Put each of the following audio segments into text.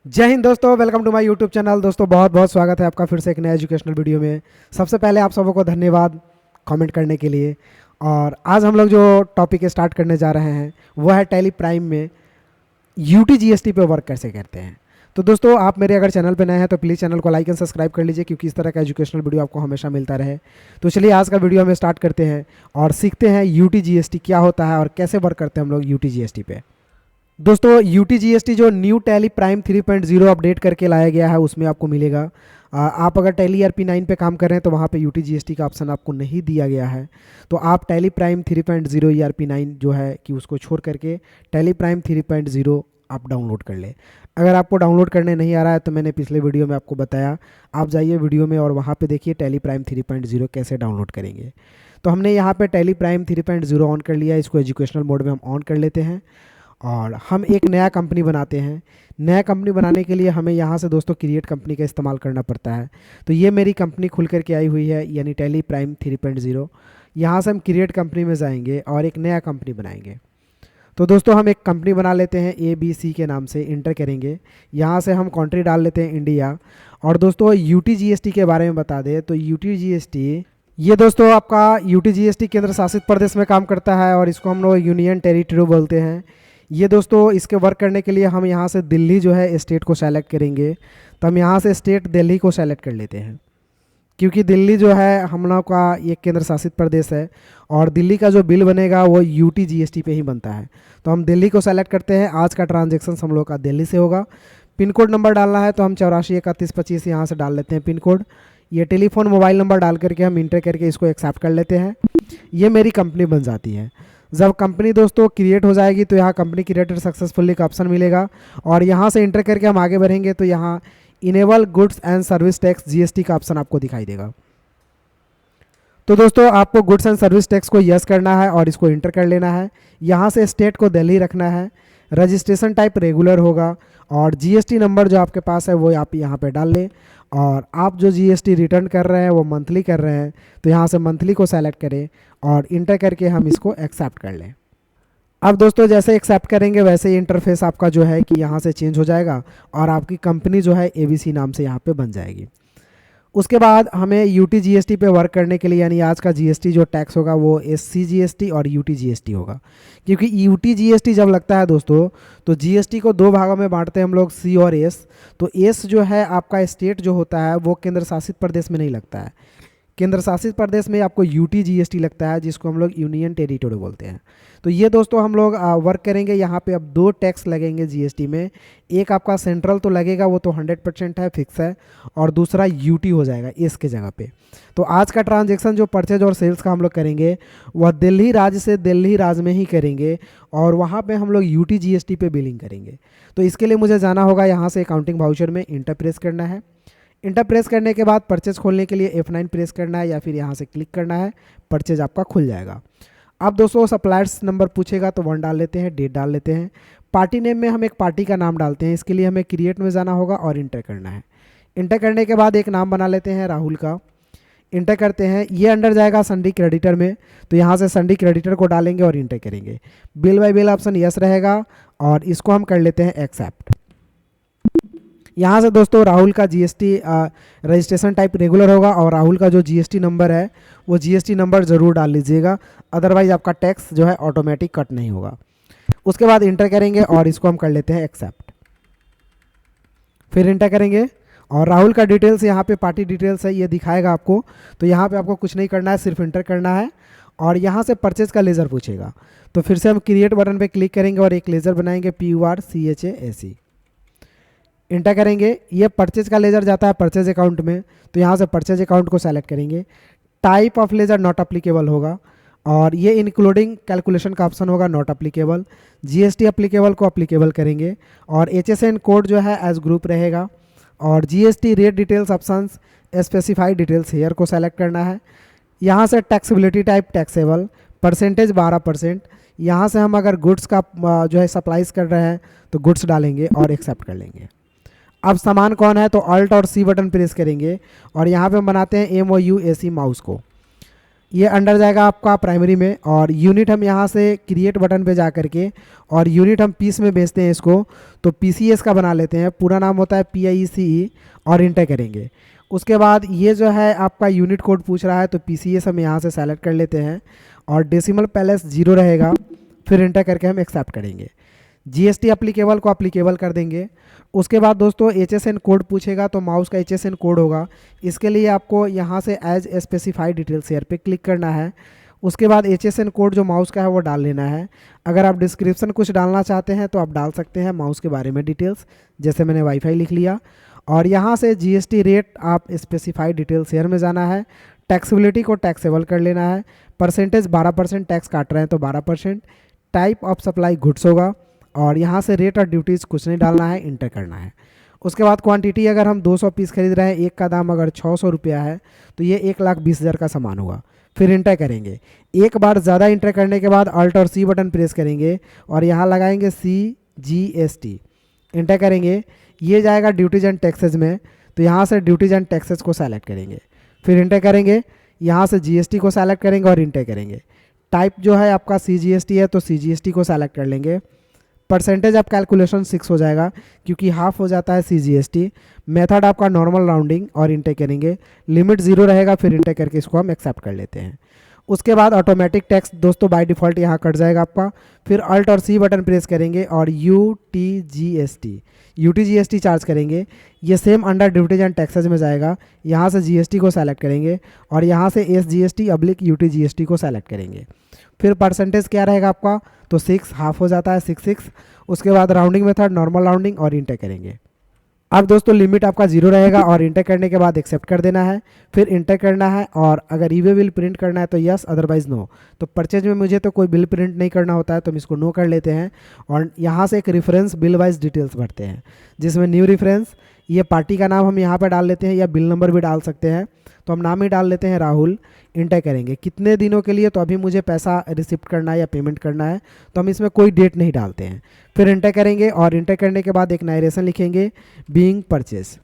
जय हिंद दोस्तों, welcome to my YouTube channel. दोस्तों बहुत बहुत स्वागत है आपका फिर से एक नया एजुकेशनल वीडियो में। सबसे पहले आप सबको धन्यवाद कमेंट करने के लिए। और आज हम लोग जो टॉपिक स्टार्ट करने जा रहे हैं वो है टैली प्राइम में यूटी जीएसटी पे वर्क कैसे करते हैं। तो दोस्तों आप मेरे अगर चैनल पे नए हैं तो प्लीज़ चैनल को लाइक एंड सब्सक्राइब कर लीजिए, क्योंकि इस तरह का एजुकेशनल वीडियो आपको हमेशा मिलता रहे। तो चलिए आज का वीडियो हम स्टार्ट करते हैं और सीखते हैं यूटी जीएसटी क्या होता है और कैसे वर्क करते हैं हम लोग यूटी जीएसटी पे। दोस्तों यूटी जीएसटी जो न्यू टैली प्राइम 3.0 अपडेट करके लाया गया है उसमें आपको मिलेगा। आप अगर टैली ERP 9 पे काम कर रहे हैं तो वहाँ पे यूटी जीएसटी का ऑप्शन आपको नहीं दिया गया है। तो आप टैली प्राइम 3.0 ERP 9 जो है कि उसको छोड़ करके टैली प्राइम 3.0 आप डाउनलोड कर लें। अगर आपको डाउनलोड करने नहीं आ रहा है तो मैंने पिछले वीडियो में आपको बताया, आप जाइए वीडियो में और वहाँ पे देखिए टैली प्राइम 3.0 कैसे डाउनलोड करेंगे। तो हमने यहाँ पे टैली प्राइम 3.0 ऑन कर लिया है। इसको एजुकेशनल मोड में हम ऑन कर लेते हैं और हम एक नया कंपनी बनाते हैं। नया कंपनी बनाने के लिए हमें यहाँ से दोस्तों क्रिएट कंपनी का इस्तेमाल करना पड़ता है। तो ये मेरी कंपनी खुल करके आई हुई है, यानी टैली प्राइम 3.0। यहाँ से हम क्रिएट कंपनी में जाएंगे और एक नया कंपनी बनाएंगे। तो दोस्तों हम एक कंपनी बना लेते हैं ABC के नाम से, इंटर करेंगे। यहाँ से हम कंट्री डाल लेते हैं इंडिया। और दोस्तों यूटी जीएसटी के बारे में बता दें तो यूटी जीएसटी ये दोस्तों आपका यूटी जीएसटी केंद्र शासित प्रदेश में काम करता है और इसको हम लोग यूनियन टेरिटरी बोलते हैं। ये दोस्तों इसके वर्क करने के लिए हम यहाँ से दिल्ली जो है स्टेट को सेलेक्ट करेंगे। तो हम यहाँ से स्टेट दिल्ली को सेलेक्ट कर लेते हैं, क्योंकि दिल्ली जो है हम लोग का ये केंद्र शासित प्रदेश है और दिल्ली का जो बिल बनेगा वो यूटी जीएसटी पे ही बनता है। तो हम दिल्ली को सेलेक्ट करते हैं। आज का ट्रांजेक्शन हम लोग का दिल्ली से होगा। पिन कोड नंबर डालना है तो हम 84 31 25 यहाँ से डाल लेते हैं पिन कोड। ये टेलीफोन मोबाइल नंबर डाल करके हम इंटर करके इसको एक्सेप्ट कर लेते हैं। ये मेरी कंपनी बन जाती है। जब कंपनी दोस्तों क्रिएट हो जाएगी तो यहाँ कंपनी क्रिएटेड सक्सेसफुली का ऑप्शन मिलेगा और यहाँ से इंटर करके हम आगे बढ़ेंगे तो यहाँ enable goods and service tax GST का ऑप्शन आपको दिखाई देगा। तो दोस्तों आपको गुड्स एंड सर्विस टैक्स को यस करना है और इसको इंटर कर लेना है। यहाँ से स्टेट को दिल्ली रखना है। रजिस्ट्रेशन टाइप रेगुलर होगा और जीएसटी नंबर जो आपके पास है वो आप यहाँ पे डाल लें। और आप जो जीएसटी रिटर्न कर रहे हैं वो मंथली कर रहे हैं तो यहाँ से मंथली को सेलेक्ट करें और इंटर करके हम इसको एक्सेप्ट कर लें। अब दोस्तों जैसे एक्सेप्ट करेंगे वैसे ही इंटरफेस आपका जो है कि यहाँ से चेंज हो जाएगा और आपकी कंपनी जो है ABC नाम से यहाँ पे बन जाएगी। उसके बाद हमें यूटी जीएसटी पे वर्क करने के लिए, यानी आज का जीएसटी जो टैक्स होगा वो SC जीएसटी और यूटी जीएसटी होगा। क्योंकि यूटी जीएसटी जब लगता है दोस्तों तो जीएसटी को दो भागों में बांटते हैं हम लोग, C और S। तो S जो है आपका स्टेट जो होता है वो केंद्र शासित प्रदेश में नहीं लगता है। केंद्र शासित प्रदेश में आपको यूटी जीएसटी लगता है, जिसको हम लोग यूनियन टेरिटरी बोलते हैं। तो ये दोस्तों हम लोग वर्क करेंगे। यहाँ पे अब दो टैक्स लगेंगे जीएसटी में। एक आपका सेंट्रल तो लगेगा, वो तो 100% है, फिक्स है। और दूसरा यूटी हो जाएगा इसके जगह पे। तो आज का ट्रांजेक्शन जो परचेज और सेल्स का हम लोग करेंगे वह दिल्ली राज्य से दिल्ली राज्य में ही करेंगे और वहाँ पे हम लोग यूटी जीएसटी पे बिलिंग करेंगे। तो इसके लिए मुझे जाना होगा यहाँ से अकाउंटिंग वाउचर में, इंटर प्रेस करना है। इंटर प्रेस करने के बाद परचेज खोलने के लिए F9 प्रेस करना है या फिर यहाँ से क्लिक करना है, परचेज आपका खुल जाएगा। अब दोस्तों सप्लायर्स नंबर पूछेगा तो 1 डाल लेते हैं, डेट डाल लेते हैं। पार्टी नेम में हम एक पार्टी का नाम डालते हैं। इसके लिए हमें क्रिएट में जाना होगा और इंटर करना है। इंटर करने के बाद एक नाम बना लेते हैं राहुल का, इंटर करते हैं। ये अंडर जाएगा संडी क्रेडिटर में, तो यहाँ से संडी क्रेडिटर को डालेंगे और इंटर करेंगे। Bill bye bill option yes रहेगा और इसको हम कर लेते हैं एक्सेप्ट। यहाँ से दोस्तों राहुल का जीएसटी रजिस्ट्रेशन टाइप रेगुलर होगा और राहुल का जो जीएसटी नंबर है वो जीएसटी नंबर ज़रूर डाल लीजिएगा, अदरवाइज आपका टैक्स जो है ऑटोमेटिक कट नहीं होगा। उसके बाद इंटर करेंगे और इसको हम कर लेते हैं एक्सेप्ट। फिर इंटर करेंगे और राहुल का डिटेल्स यहाँ पे पार्टी डिटेल्स है, ये दिखाएगा आपको। तो यहाँ पे आपको कुछ नहीं करना है, सिर्फ इंटर करना है। और यहाँ से परचेज का लेज़र पूछेगा तो फिर से हम क्रिएट बटन पे क्लिक करेंगे और एक लेज़र बनाएंगे PURCHASE, इंटर करेंगे। ये परचेज का लेजर जाता है परचेज अकाउंट में, तो यहाँ से परचेज अकाउंट को सेलेक्ट करेंगे। Type of ledger not applicable होगा और ये इंक्लूडिंग कैलकुलेशन का ऑप्शन होगा, नॉट अप्लीकेबल। जीएसटी अप्लीकेबल को अप्लीकेबल करेंगे और HSN कोड जो है एज ग्रुप रहेगा। और GST rate details options specified details here को सेलेक्ट करना है। यहाँ से टैक्सेबिलिटी टाइप टैक्सेबल, परसेंटेज 12%। यहाँ से हम अगर गुड्स का जो है सप्लाईज कर रहे हैं तो गुड्स डालेंगे और एक्सेप्ट कर लेंगे। अब सामान कौन है तो अल्ट और C बटन प्रेस करेंगे और यहाँ पे हम बनाते हैं MOUAC माउस को। ये अंडर जाएगा आपका प्राइमरी में, और यूनिट हम यहाँ से क्रिएट बटन पे जा करके और यूनिट हम पीस में बेचते हैं इसको, तो PCS का बना लेते हैं। पूरा नाम होता है PIECE और इंटर करेंगे। उसके बाद ये जो है आपका यूनिट कोड पूछ रहा है, तो PCS हम यहाँ से सेलेक्ट कर लेते हैं और डेसिमल पैलेस 0 रहेगा, फिर इंटर करके हम एक्सेप्ट करेंगे। GST अप्लीकेबल को अप्लीकेबल कर देंगे। उसके बाद दोस्तों HSN कोड पूछेगा, तो माउस का HSN कोड होगा। इसके लिए आपको यहाँ से एज स्पेसिफाइड डिटेल्स शेयर पे क्लिक करना है। उसके बाद HSN कोड जो माउस का है वो डाल लेना है। अगर आप डिस्क्रिप्शन कुछ डालना चाहते हैं तो आप डाल सकते हैं माउस के बारे में डिटेल्स, जैसे मैंने वाईफाई लिख लिया। और यहाँ से GST रेट आप स्पेसिफाइड डिटेल्स शेयर में जाना है। टैक्सेबिलिटी को टैक्सेबल कर लेना है। परसेंटेज 12% टैक्स काट रहे हैं तो 12%। टाइप ऑफ सप्लाई गुड्स होगा, और यहाँ से रेट और ड्यूटीज़ कुछ नहीं डालना है, इंटर करना है। उसके बाद क्वांटिटी अगर हम 200 पीस खरीद रहे हैं, एक का दाम अगर 600 रुपया है, तो ये 1,20,000 का सामान हुआ, फिर इंटर करेंगे। एक बार ज़्यादा इंटर करने के बाद अल्ट और C बटन प्रेस करेंगे और यहाँ लगाएंगे CGST, इंटर करेंगे। ये जाएगा ड्यूटीज एंड टैक्सेज में, तो यहाँ से ड्यूटीज एंड टैक्सेज को सेलेक्ट करेंगे, फिर इंटर करेंगे। यहाँ से GST को सेलेक्ट करेंगे और इंटर करेंगे। टाइप जो है आपका CGST है, तो CGST को सेलेक्ट कर लेंगे। परसेंटेज आप कैलकुलेशन 6 हो जाएगा, क्योंकि हाफ हो जाता है CGST। मेथड आपका नॉर्मल राउंडिंग और इंटर करेंगे। लिमिट 0 रहेगा, फिर इंटर करके इसको हम एक्सेप्ट कर लेते हैं। उसके बाद ऑटोमेटिक टैक्स दोस्तों बाय डिफ़ॉल्ट यहाँ कट जाएगा आपका, फिर अल्ट और C बटन प्रेस करेंगे और UTGST चार्ज करेंगे। ये same under duties and taxes में जाएगा। यहाँ से GST को सेलेक्ट करेंगे और यहाँ से SGST/UTGST को सेलेक्ट करेंगे। फिर परसेंटेज क्या रहेगा आपका, तो 6 हाफ हो जाता है 6। उसके बाद राउंडिंग मेथड नॉर्मल राउंडिंग और इंटर करेंगे। अब दोस्तों लिमिट आपका 0 रहेगा और इंटर करने के बाद एक्सेप्ट कर देना है, फिर इंटर करना है। और अगर ईवे बिल प्रिंट करना है तो यस, अदरवाइज नो। तो परचेज में मुझे तो कोई बिल प्रिंट नहीं करना होता है, तो हम इसको नो कर लेते हैं। और यहाँ से एक रेफरेंस बिल वाइज डिटेल्स भरते हैं, जिसमें न्यू रेफरेंस, ये पार्टी का नाम हम यहाँ पर डाल लेते हैं या बिल नंबर भी डाल सकते हैं, तो हम नाम ही डाल लेते हैं राहुल। इंटर करेंगे कितने दिनों के लिए, तो अभी मुझे पैसा रिसिप्ट करना है या पेमेंट करना है, तो हम इसमें कोई डेट नहीं डालते हैं। फिर इंटर करेंगे और इंटर करने के बाद एक नरेशन लिखेंगे, बीइंग परचेज।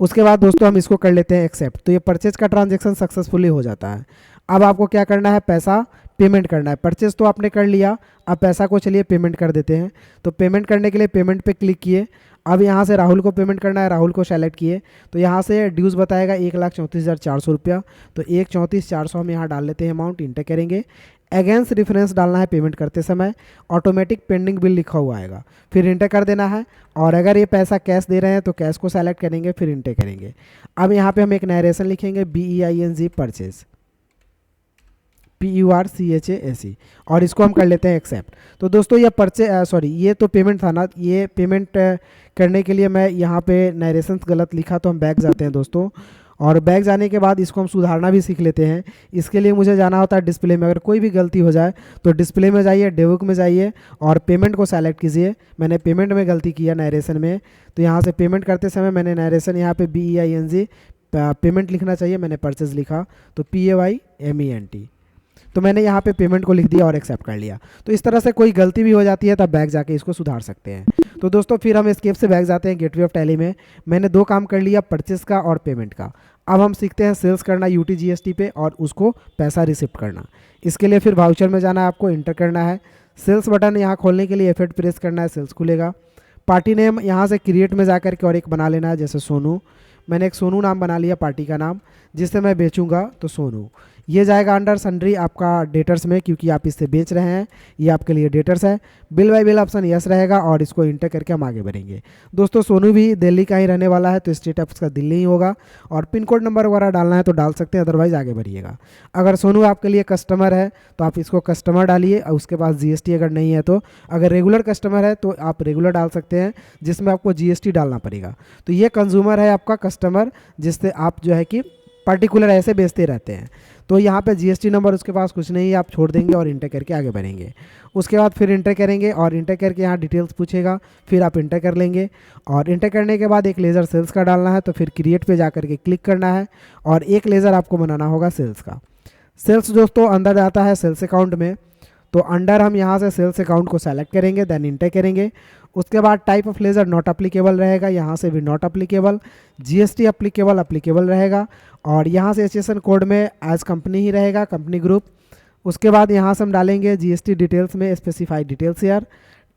उसके बाद दोस्तों हम इसको कर लेते हैं एक्सेप्ट। तो ये परचेज का ट्रांजैक्शन सक्सेसफुली हो जाता है। अब आपको क्या करना है, पैसा पेमेंट करना है। परचेज तो आपने कर लिया, अब पैसा को चलिए पेमेंट कर देते हैं। तो पेमेंट करने के लिए पेमेंट पे क्लिक किए। अब यहाँ से राहुल को पेमेंट करना है, राहुल को सेलेक्ट किए। तो यहाँ से ड्यूज़ बताएगा 1,34,400 रुपया, तो 1,34,400 हम यहाँ डाल लेते हैं अमाउंट, इंटर करेंगे। अगेंस्ट रेफरेंस डालना है पेमेंट करते समय, ऑटोमेटिक पेंडिंग बिल लिखा हुआ आएगा, फिर इंटर कर देना है। और अगर ये पैसा कैश दे रहे हैं तो कैश को सेलेक्ट करेंगे, फिर इंटर करेंगे। अब यहाँ पे हम एक नरेशन लिखेंगे, BEING परचेज, PURCHASE, और इसको हम कर लेते हैं एक्सेप्ट। तो दोस्तों ये ये तो पेमेंट था ना, ये पेमेंट करने के लिए मैं यहाँ पे नरेशन गलत लिखा, तो हम बैक जाते हैं दोस्तों। और बैक जाने के बाद इसको हम सुधारना भी सीख लेते हैं। इसके लिए मुझे जाना होता है डिस्प्ले में। अगर कोई भी गलती हो जाए तो डिस्प्ले में जाइए, डेवुक में जाइए और पेमेंट को सेलेक्ट कीजिए। मैंने पेमेंट में गलती किया नरेशन में, तो यहाँ से पेमेंट करते समय मैंने नरेशन यहाँ पे BEING पेमेंट लिखना चाहिए, मैंने परचेज लिखा, तो PAYMENT। तो मैंने यहाँ पे पेमेंट को लिख दिया और एक्सेप्ट कर लिया। तो इस तरह से कोई गलती भी हो जाती है तब बैक जाके इसको सुधार सकते हैं। तो दोस्तों फिर हम एस्केप से बैक जाते हैं गेटवे ऑफ टैली में। मैंने 2 काम कर लिया, परचेस का और पेमेंट का। अब हम सीखते हैं सेल्स करना UTGST पे और उसको पैसा रिसिप्ट करना। इसके लिए फिर वाउचर में जाना है, आपको इंटर करना है। सेल्स बटन यहाँ खोलने के लिए F8 प्रेस करना है, सेल्स खुलेगा। पार्टी नेम यहाँ से क्रिएट में जा करके और एक बना लेना है, जैसे सोनू। मैंने एक सोनू नाम बना लिया पार्टी का नाम, जिससे मैं बेचूंगा, तो सोनू। ये जाएगा अंडर सन्ड्री आपका डेटर्स में, क्योंकि आप इससे बेच रहे हैं, ये आपके लिए डेटर्स है। Bill bye bill option yes रहेगा और इसको इंटर करके हम आगे बढ़ेंगे। दोस्तों सोनू भी दिल्ली का ही रहने वाला है, तो स्टेट उसका दिल्ली ही होगा। और पिन कोड नंबर वगैरह डालना है तो डाल सकते हैं, अदरवाइज आगे बढ़िएगा। अगर सोनू आपके लिए कस्टमर है तो आप इसको कस्टमर डालिए, और उसके पास GST अगर नहीं है तो, अगर रेगुलर कस्टमर है तो आप रेगुलर डाल सकते हैं, जिसमें आपको GST डालना पड़ेगा। तो ये कंज्यूमर है आपका कस्टमर, जिससे आप जो है कि पर्टिकुलर ऐसे बेचते रहते हैं। तो यहाँ पे GST नंबर उसके पास कुछ नहीं है, आप छोड़ देंगे और इंटर करके आगे बढ़ेंगे। उसके बाद फिर इंटर करेंगे और इंटर करके यहाँ डिटेल्स पूछेगा, फिर आप इंटर कर लेंगे। और इंटर करने के बाद एक लेज़र सेल्स का डालना है, तो फिर क्रिएट पे जा करके क्लिक करना है और एक लेज़र आपको बनाना होगा सेल्स का। सेल्स दोस्तों अंदर जाता है सेल्स अकाउंट में, तो अंडर हम यहाँ से सेल्स अकाउंट को सेलेक्ट करेंगे, देन इंटर करेंगे। उसके बाद type of ledger not applicable रहेगा, यहाँ से भी नॉट अप्लीकेबल। जीएसटी अप्लीकेबल रहेगा, और यहाँ से एसएसएन कोड में एज कंपनी ही रहेगा, कंपनी ग्रुप। उसके बाद यहाँ से हम डालेंगे जीएसटी डिटेल्स में स्पेसिफाइड डिटेल्स यार,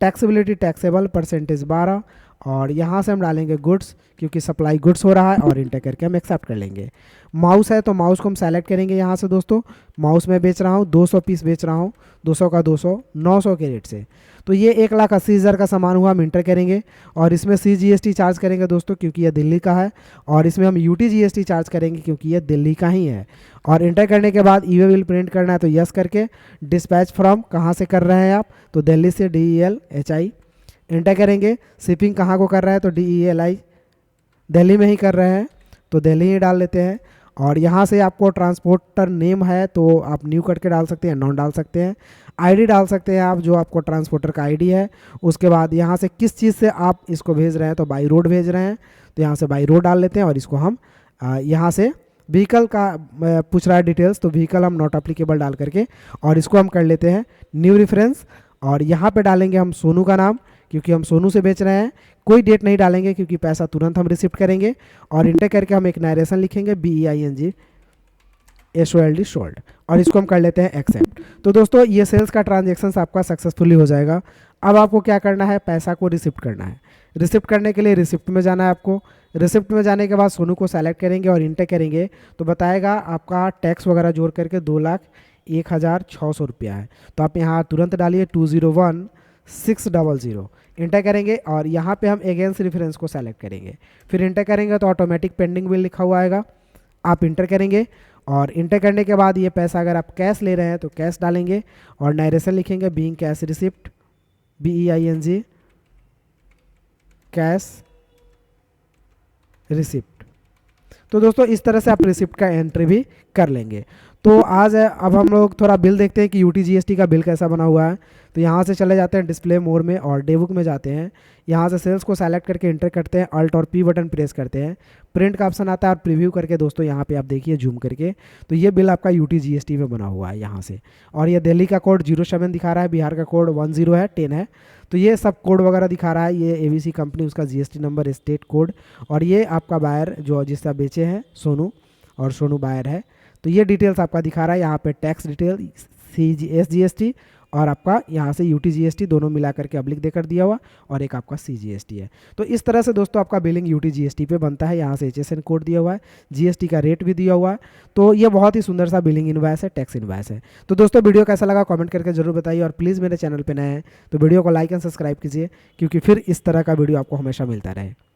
टैक्सेबिलिटी टैक्सेबल परसेंटेज 12, और यहाँ से हम डालेंगे गुड्स क्योंकि सप्लाई गुड्स हो रहा है, और इंटर करके हम एक्सेप्ट कर लेंगे। माउस है तो माउस को हम सेलेक्ट करेंगे यहाँ से दोस्तों। माउस में बेच रहा हूँ 200 पीस बेच रहा हूँ, 200 का 200, 900 के रेट से। तो ये 1,80,000 का सामान हुआ, हम इंटर करेंगे, और इसमें CGST चार्ज करेंगे दोस्तों क्योंकि ये दिल्ली का है, और इसमें हम UTGST चार्ज करेंगे क्योंकि ये दिल्ली का ही है। और इंटर करने के बाद ई वे बिल प्रिंट करना है तो यस करके, डिस्पैच फ्रॉम कहाँ से कर रहे हैं आप, तो दिल्ली से DELHI इंटर करेंगे। शिपिंग कहाँ को कर रहा है तो DELI, दिल्ली में ही कर रहे हैं तो दिल्ली ही डाल लेते हैं। और यहाँ से आपको ट्रांसपोर्टर नेम है तो आप न्यू करके डाल सकते हैं, नॉन डाल सकते हैं। आईडी डाल सकते हैं आप जो आपको ट्रांसपोर्टर का आईडी है। उसके बाद यहाँ से किस चीज़ से आप इसको भेज रहे हैं तो बाई रोड भेज रहे हैं तो यहाँ से बाई रोड डाल लेते हैं। और इसको हम यहाँ से व्हीकल का पूछ रहा है डिटेल्स, तो व्हीकल हम नॉट अप्लीकेबल डाल करके, और इसको हम कर लेते हैं न्यू रेफरेंस। और यहाँ पे डालेंगे हम सोनू का नाम क्योंकि हम सोनू से बेच रहे हैं। कोई डेट नहीं डालेंगे क्योंकि पैसा तुरंत हम रिसिप्ट करेंगे। और इंटर करके हम एक नरेशन लिखेंगे BEING SOLD सोल्ड, और इसको हम कर लेते हैं एक्सेप्ट। तो दोस्तों ये सेल्स का ट्रांजेक्शन आपका सक्सेसफुली हो जाएगा। अब आपको क्या करना है, पैसा को रिसिप्ट करना है। रिसिप्ट करने के लिए रिसिप्ट में जाना है आपको। रिसिप्ट में जाने के बाद सोनू को सेलेक्ट करेंगे और इंटर करेंगे तो बताएगा आपका टैक्स वगैरह जोड़ करके 2,01,600 रुपया है। तो आप यहाँ तुरंत डालिए 201,600, इंटर करेंगे, और यहाँ पे हम अगेंस्ट रेफरेंस को सेलेक्ट करेंगे। फिर इंटर करेंगे तो ऑटोमेटिक पेंडिंग बिल लिखा हुआ आएगा, आप इंटर करेंगे। और इंटर करने के बाद ये पैसा अगर आप कैश ले रहे हैं तो कैश डालेंगे, और नरेशन लिखेंगे being cash receipt BEING cash receipt. तो दोस्तों इस तरह से आप रिसिप्ट का एंट्री भी कर लेंगे। तो आज अब हम लोग थोड़ा बिल देखते हैं कि UTGST का बिल कैसा बना हुआ है। तो यहाँ से चले जाते हैं डिस्प्ले मोड में और डे बुक में जाते हैं। यहाँ से सेल्स को सेलेक्ट करके इंटर करते हैं, अल्ट और P बटन प्रेस करते हैं, प्रिंट का ऑप्शन आता है और प्रीव्यू करके दोस्तों यहाँ पे आप देखिए जूम करके, तो ये बिल आपका UTGST में बना हुआ है यहाँ से। और ये दिल्ली का कोड 07 दिखा रहा है, बिहार का कोड 10 है, 10 है। तो ये सब कोड वगैरह दिखा रहा है। ये ABC कंपनी, उसका GST नंबर, स्टेट कोड, और ये आपका बायर जो जिसका बेचे हैं सोनू, और सोनू बायर है। तो ये डिटेल्स आपका दिखा रहा है यहाँ पे, टैक्स डिटेल SGST और आपका यहाँ से UTGST दोनों मिला करके अब्लिक देकर दिया हुआ, और एक आपका CGST है। तो इस तरह से दोस्तों आपका बिलिंग UTGST पे बनता है। यहाँ से HSN कोड दिया हुआ है, GST का रेट भी दिया हुआ है। तो ये बहुत ही सुंदर सा बिलिंग इनवॉइस है, टैक्स इनवॉइस है। तो दोस्तों वीडियो कैसा लगा कमेंट करके जरूर बताइए, और प्लीज़ मेरे चैनल पर नए हैं तो वीडियो को लाइक एंड सब्सक्राइब कीजिए क्योंकि फिर इस तरह का वीडियो आपको हमेशा मिलता रहे।